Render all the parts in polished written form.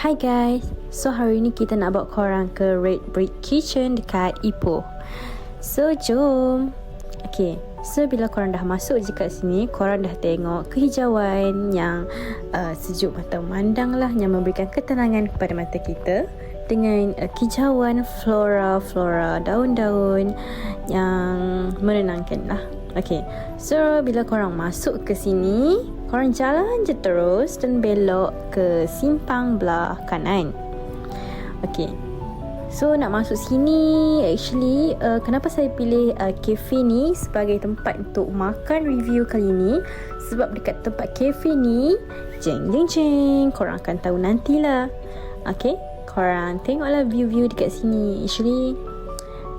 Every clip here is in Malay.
Hi guys, so hari ni kita nak bawa korang ke Red Brick Kitchen dekat Ipoh. So jom. Okay, so bila korang dah masuk je kat sini, korang dah tengok kehijauan yang sejuk mata memandang lah, yang memberikan ketenangan kepada mata kita, dengan kehijauan flora daun-daun yang menenangkan lah. Okay, so bila korang masuk ke sini, korang jalan je terus dan belok ke simpang belah kanan. Okay, so nak masuk sini, actually kenapa saya pilih cafe ni sebagai tempat untuk makan review kali ni, sebab dekat tempat cafe ni, jeng, korang akan tahu nantilah. Okay, korang tengoklah view-view dekat sini. Actually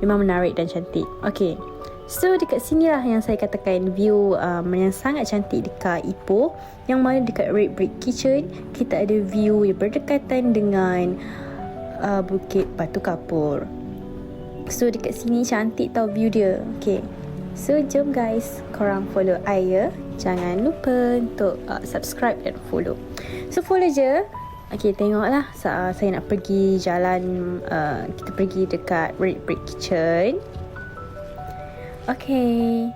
memang menarik dan cantik. Okay, so dekat sinilah yang saya katakan view yang sangat cantik dekat Ipoh, yang mana dekat Red Brick Kitchen kita ada view yang berdekatan dengan Bukit Batu Kapur. So dekat sini cantik tau view dia. Okay, so jom guys, korang follow I ya. Jangan lupa untuk subscribe dan follow. So follow je. Okay, tengoklah saya nak pergi jalan, kita pergi dekat Red Brick Kitchen. Okay,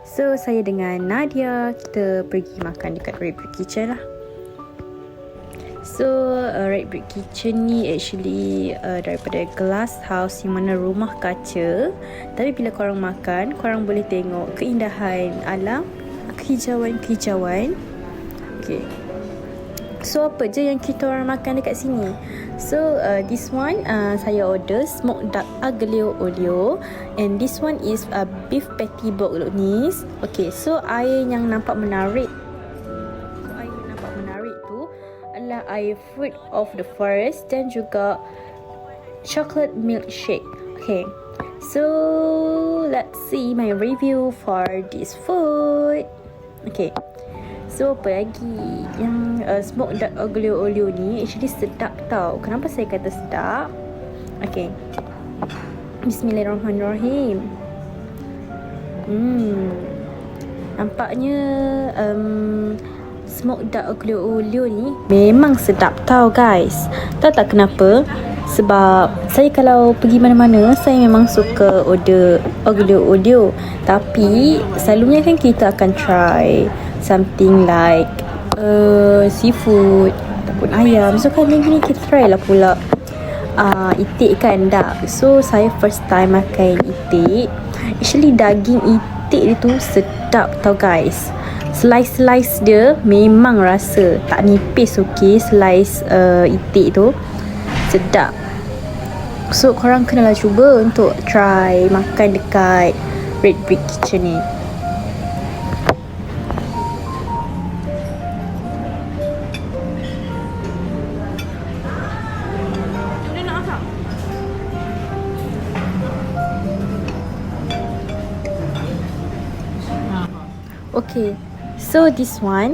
so saya dengan Nadia, kita pergi makan dekat Red Brick Kitchen lah. So Red Brick Kitchen ni actually daripada glass house, yang mana rumah kaca. Tapi bila korang makan, korang boleh tengok keindahan alam, kehijauan. Okay, so apa je yang kita orang makan dekat sini? So this one saya order smoked duck aglio olio, and this one is beef patty bolognese. Okay, so air yang nampak menarik tu adalah air fruit of the forest dan juga chocolate milkshake. Okay, so let's see my review for this food. Okay, so apa lagi, yang smoked duck aglio olio ni actually sedap tau. Kenapa saya kata sedap? Okay, bismillahirrahmanirrahim. Nampaknya smoked duck aglio olio ni memang sedap tau guys. Tahu tak kenapa? Sebab saya kalau pergi mana-mana, saya memang suka order aglio olio. Tapi selalunya kan kita akan try something like seafood ataupun ayam. So kali ni kita try lah pula itik kan dak. So saya first time makan itik. Actually daging itik dia tu sedap tau guys. Slice dia memang rasa tak nipis. Okay, slice itik tu sedap. So korang kenalah cuba untuk try makan dekat Red Brick Kitchen ni. Okay, so this one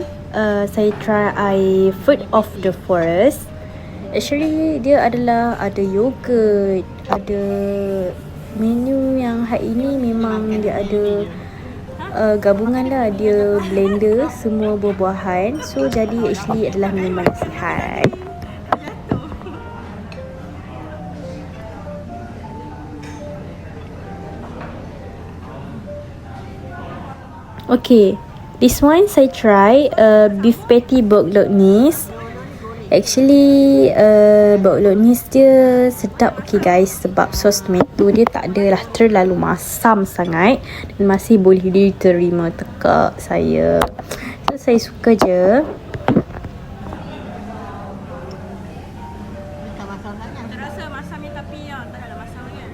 saya try fruit of the forest. Actually dia adalah ada yogurt, ada menu yang hari ini memang dia ada gabungan lah, dia blender semua buah-buahan. So jadi actually adalah minuman sihat. Okay, this one saya try beef patty bolognese. Actually bolognese dia sedap. Okay guys, sebab sos tomato dia tak adalah terlalu masam sangat dan masih boleh diterima tekak saya. So saya suka je. Terasa masamnya tapi tak ada masamnya.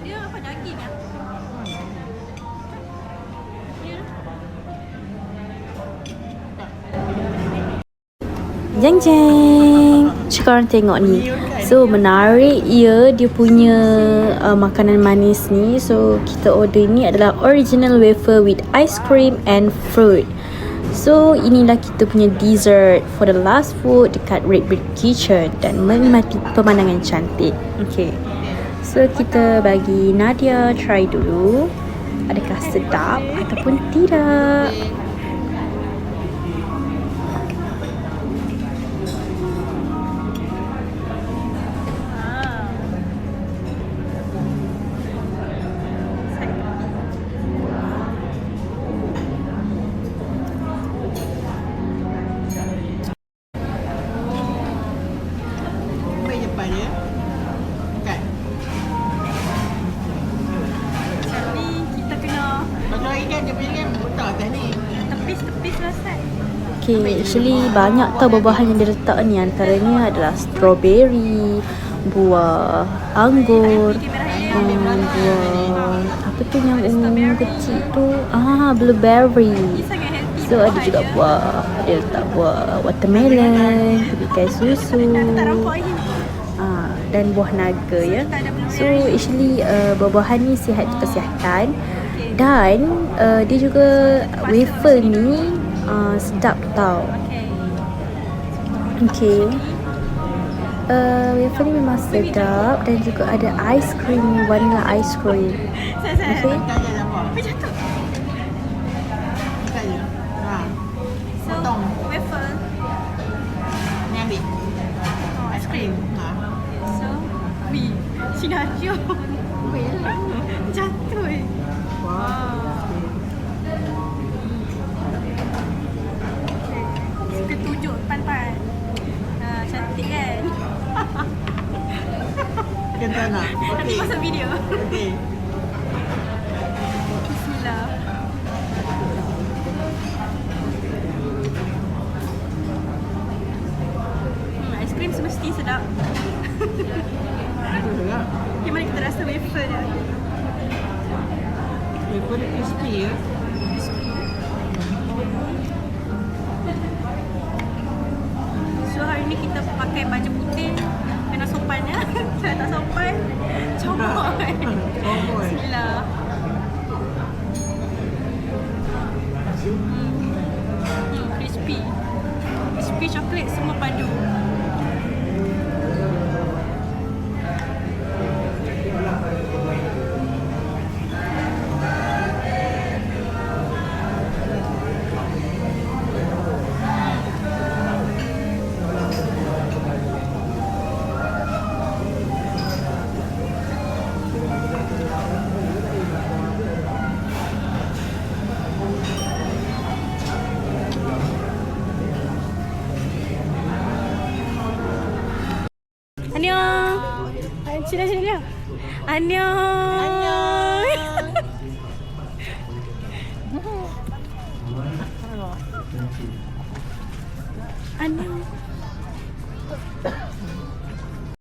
Dia apa daging ya? Jeng. Korang tengok ni. So menarik ya dia punya makanan manis ni. So kita order ni adalah original wafer with ice cream and fruit. So inilah kita punya dessert for the last food dekat Red Brick Kitchen dan menikmati pemandangan cantik. Okay, So kita bagi Nadia try dulu. Adakah sedap ataupun tidak? Baik cepat je. Kan? Macam ni kita kena Satu lagi kan dia punya kan letak atas ni. tepis-tepis lah Sat. Okay, actually banyak tau buah-buahan yang dia letak ni. Antaranya adalah strawberry, buah anggur, buah apa tu yang ungu kecil tu, blueberry. Sangat healthy. So ada juga buah, dia letak buah watermelon, tepikai susu, Tak nampak lagi. dan buah naga ya. So actually buah-buahan ni sihat kesihatan. Dan dia juga wafer ni sedap tau. Okay. Okay. Wafer ni memang sedap dan juga ada ice cream, vanilla ice cream. Sat. Okay. Tak je apa. Apa jatuh? Tak je. Ha. So, Potong. wafer. Ni ambil. Oh, ice cream. Ha. So, Sinario. Jatuh eh. Wah. Suka tunjuk depan-depan. Cantik kan? Kena nak. Nanti Okey. masuk video. Okey. Bismillah. Ice cream semesti sedap. Itu juga. Yang mana kita rasa wafer dia. Wafer dia crispy ya. So hari ni kita pakai baju putih. Kena sopan ya. Kalau tak sopan, comot. Comot. Bismillah. Crispy. Crispy coklat semua padu. Annyeong. Sini. Annyeong. Annyeong.